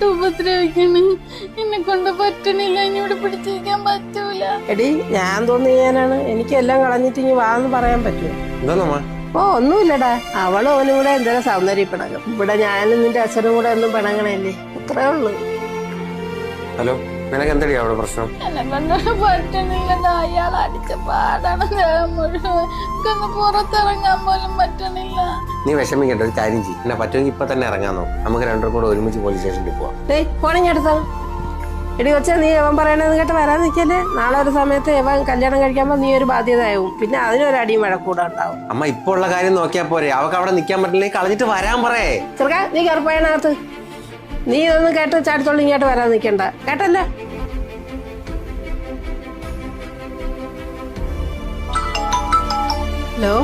ഭയങ്കരമായിട്ട് ഉപദ്രവിക്കണ്. എന്നെ കൊണ്ട് പറ്റണില്ല, ഇനിയോട് പിടിച്ചിരിക്കാൻ പറ്റൂല. എടി ഞാൻ തോന്നിയാനാണ്, എനിക്കെല്ലാം കളഞ്ഞിട്ട് ഇനി വാന്ന് പറയാൻ പറ്റുമോ? എന്താ ഓ ഒന്നുമില്ലടാ, അവളും അവനും കൂടെ എന്തെങ്കിലും സൗന്ദര്യ പിണങ്ങും. ഇവിടെ ഞാനും നിന്റെ അച്ഛനും കൂടെ ഒന്നും പിണങ്ങണല്ലേ, അത്രേ ഉള്ളു. ഹലോ, നിനക്ക് എന്തടി അവിടെ പ്രശ്നം? എന്നെ കൊണ്ട് പറ്റണില്ല, അയാൾ അടിച്ച പാടാണ് മുഴുവൻ. ഒന്ന് പുറത്തിറങ്ങാൻ പോലും പറ്റണില്ല. നീ വിഷമിക്കേണ്ട, ഒരു കാര്യം ചെയ്യും. എന്നെ പറ്റുമെങ്കിൽ ഇപ്പൊ തന്നെ ഇറങ്ങാന്നോ, നമുക്ക് രണ്ടും കൂടെ ഒരുമിച്ച് പോലീസ് സ്റ്റേഷനിൽ പോവാം. ഫോണിങ് എടുത്താണ്. എടി കൊച്ചാ, നീ എവൻ പറയണത് കേട്ട് വരാൻ നിൽക്കല്ലേ. നാളെ ഒരു സമയത്ത് എവൻ കല്യാണം കഴിക്കുമ്പോ നീ ഒരു ബാധ്യതയാവും, പിന്നെ അതിനൊരു അടിയും വഴക്കൂടെ ഉണ്ടാവും. അമ്മ ഇപ്പൊ ഉള്ള കാര്യം നോക്കിയാ പോരെ, അവക്ക് അവിടെ നിൽക്കാൻ പറ്റില്ലെങ്കിൽ കളഞ്ഞിട്ട് വരാൻ പറയേ. ചെറുക്കാ, നീ കയറിപ്പോയതിനകത്ത്. നീ ഇതൊന്നും കേട്ട് ചാടിത്തോളം ഇങ്ങോട്ട് വരാൻ നിൽക്കണ്ട, കേട്ടല്ലേ? ഹലോ,